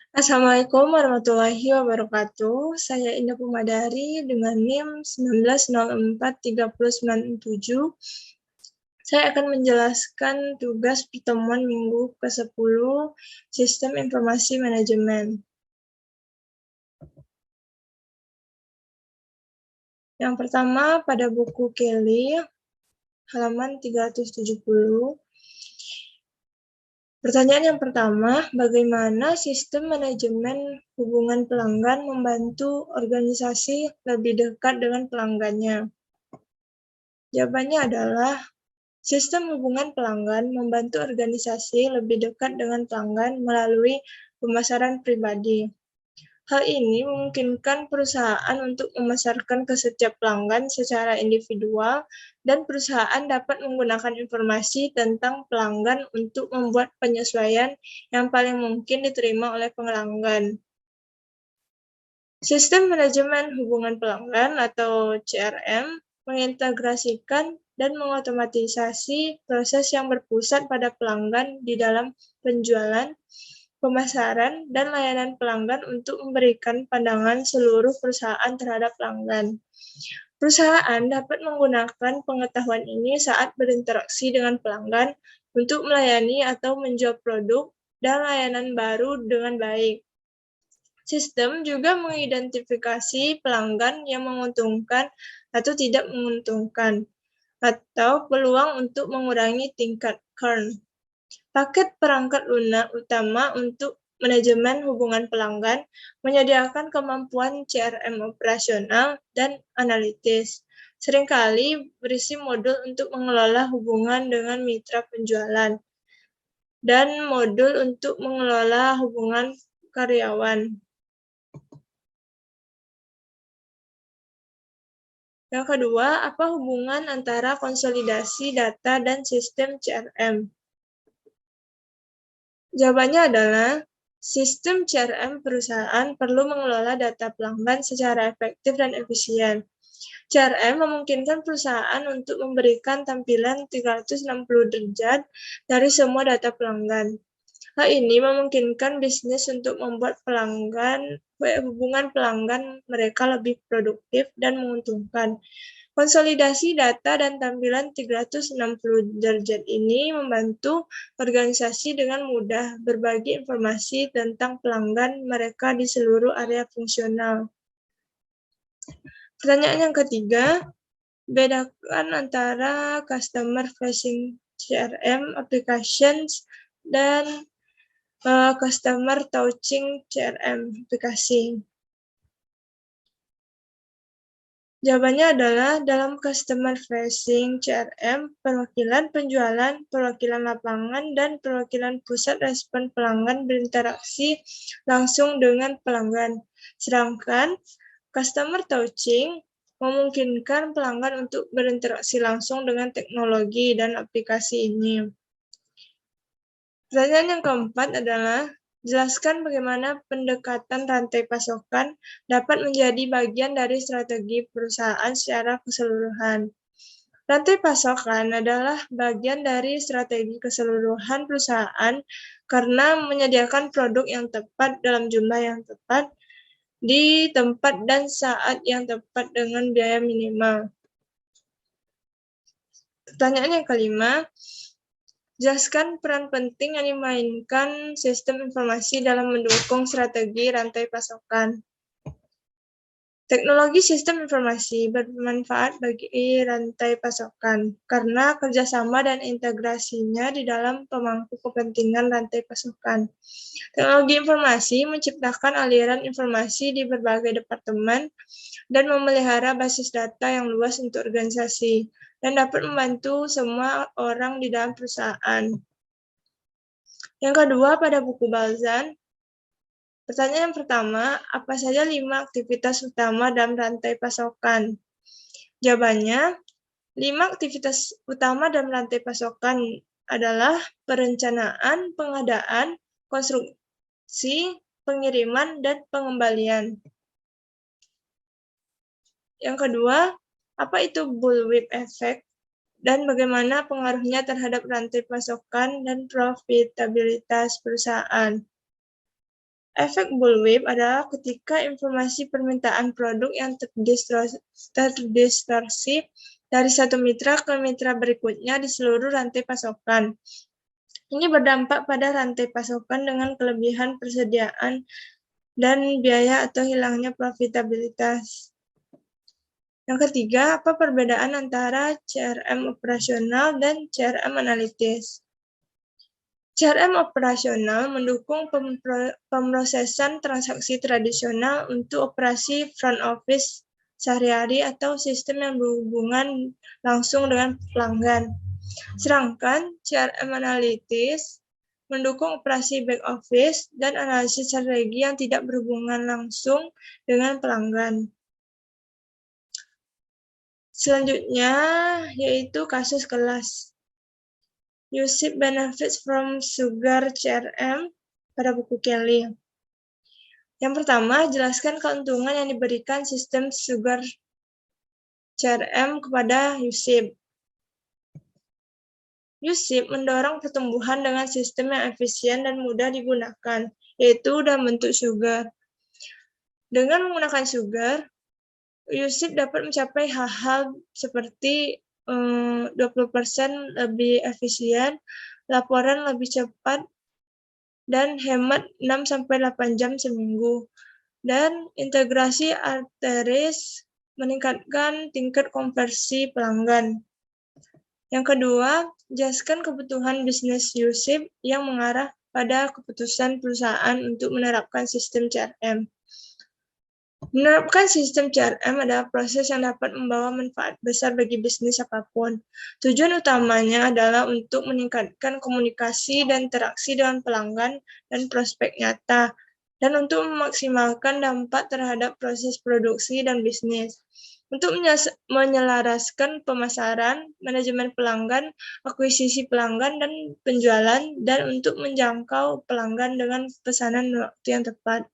Assalamualaikum warahmatullahi wabarakatuh. Saya Indah Pumadari dengan NIM 19043097. Saya akan menjelaskan tugas pertemuan minggu ke-10 Sistem Informasi Manajemen. Yang pertama pada buku Kelly, halaman 370. Pertanyaan yang pertama, bagaimana sistem manajemen hubungan pelanggan membantu organisasi lebih dekat dengan pelanggannya? Jawabannya adalah, sistem hubungan pelanggan membantu organisasi lebih dekat dengan pelanggan melalui pemasaran pribadi. Hal ini memungkinkan perusahaan untuk memasarkan ke setiap pelanggan secara individual, dan perusahaan dapat menggunakan informasi tentang pelanggan untuk membuat penyesuaian yang paling mungkin diterima oleh pelanggan. Sistem manajemen hubungan pelanggan atau CRM mengintegrasikan dan mengotomatisasi proses yang berpusat pada pelanggan di dalam penjualan, pemasaran, dan layanan pelanggan untuk memberikan pandangan seluruh perusahaan terhadap pelanggan. Perusahaan dapat menggunakan pengetahuan ini saat berinteraksi dengan pelanggan untuk melayani atau menjual produk dan layanan baru dengan baik. Sistem juga mengidentifikasi pelanggan yang menguntungkan atau tidak menguntungkan, atau peluang untuk mengurangi tingkat churn. Paket perangkat lunak utama untuk manajemen hubungan pelanggan menyediakan kemampuan CRM operasional dan analitis. Seringkali berisi modul untuk mengelola hubungan dengan mitra penjualan dan modul untuk mengelola hubungan karyawan. Yang kedua, apa hubungan antara konsolidasi data dan sistem CRM? Jawabannya adalah, sistem CRM perusahaan perlu mengelola data pelanggan secara efektif dan efisien. CRM memungkinkan perusahaan untuk memberikan tampilan 360 derajat dari semua data pelanggan. Hal ini memungkinkan bisnis untuk membuat hubungan pelanggan mereka lebih produktif dan menguntungkan. Konsolidasi data dan tampilan 360 derajat ini membantu organisasi dengan mudah berbagi informasi tentang pelanggan mereka di seluruh area fungsional. Pertanyaan yang ketiga, bedakan antara customer facing CRM applications dan customer touching CRM aplikasi. Jawabannya adalah, dalam customer facing CRM, perwakilan penjualan, perwakilan lapangan, dan perwakilan pusat respon pelanggan berinteraksi langsung dengan pelanggan. Sedangkan customer touching memungkinkan pelanggan untuk berinteraksi langsung dengan teknologi dan aplikasi ini. Pertanyaan yang keempat adalah, jelaskan bagaimana pendekatan rantai pasokan dapat menjadi bagian dari strategi perusahaan secara keseluruhan. Rantai pasokan adalah bagian dari strategi keseluruhan perusahaan karena menyediakan produk yang tepat dalam jumlah yang tepat, di tempat dan saat yang tepat dengan biaya minimal. Pertanyaan yang kelima, jelaskan peran penting yang dimainkan sistem informasi dalam mendukung strategi rantai pasokan. Teknologi sistem informasi bermanfaat bagi rantai pasokan karena kerjasama dan integrasinya di dalam pemangku kepentingan rantai pasokan. Teknologi informasi menciptakan aliran informasi di berbagai departemen dan memelihara basis data yang luas untuk organisasi, dan dapat membantu semua orang di dalam perusahaan. Yang kedua, pada buku Balzan, pertanyaan yang pertama, apa saja 5 aktivitas utama dalam rantai pasokan? Jawabannya, 5 aktivitas utama dalam rantai pasokan adalah perencanaan, pengadaan, konstruksi, pengiriman, dan pengembalian. Yang kedua, apa itu bullwhip effect dan bagaimana pengaruhnya terhadap rantai pasokan dan profitabilitas perusahaan? Efek bullwhip adalah ketika informasi permintaan produk yang terdistorsi dari satu mitra ke mitra berikutnya di seluruh rantai pasokan. Ini berdampak pada rantai pasokan dengan kelebihan persediaan dan biaya atau hilangnya profitabilitas. Yang ketiga, apa perbedaan antara CRM operasional dan CRM analitis? CRM operasional mendukung pemrosesan transaksi tradisional untuk operasi front office sehari-hari atau sistem yang berhubungan langsung dengan pelanggan. Sedangkan CRM analitis mendukung operasi back office dan analisis strategi yang tidak berhubungan langsung dengan pelanggan. Selanjutnya yaitu kasus kelas. Usage benefits from Sugar CRM pada buku Kelly. Yang pertama, jelaskan keuntungan yang diberikan sistem Sugar CRM kepada USIP. USIP mendorong pertumbuhan dengan sistem yang efisien dan mudah digunakan, yaitu dalam bentuk Sugar. Dengan menggunakan Sugar, USIP dapat mencapai hal-hal seperti 20% lebih efisien, laporan lebih cepat, dan hemat 6-8 jam seminggu. Dan integrasi Arteris meningkatkan tingkat konversi pelanggan. Yang kedua, jelaskan kebutuhan bisnis USIP yang mengarah pada keputusan perusahaan untuk menerapkan sistem CRM. Menerapkan sistem CRM adalah proses yang dapat membawa manfaat besar bagi bisnis apapun. Tujuan utamanya adalah untuk meningkatkan komunikasi dan interaksi dengan pelanggan dan prospek nyata, dan untuk memaksimalkan dampak terhadap proses produksi dan bisnis. Untuk menyelaraskan pemasaran, manajemen pelanggan, akuisisi pelanggan, dan penjualan, dan untuk menjangkau pelanggan dengan pesanan waktu yang tepat.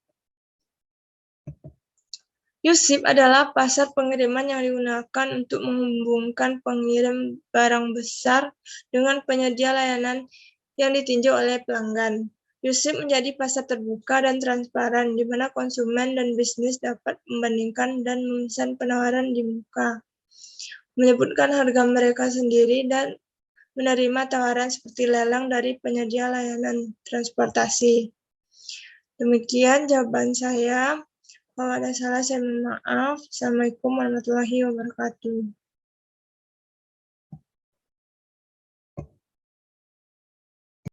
USIP adalah pasar pengiriman yang digunakan untuk menghubungkan pengirim barang besar dengan penyedia layanan yang ditinjau oleh pelanggan. USIP menjadi pasar terbuka dan transparan, di mana konsumen dan bisnis dapat membandingkan dan memesan penawaran di muka, menyebutkan harga mereka sendiri, dan menerima tawaran seperti lelang dari penyedia layanan transportasi. Demikian jawaban saya. Kalau ada salah, saya mohon maaf. Assalamualaikum warahmatullahi wabarakatuh.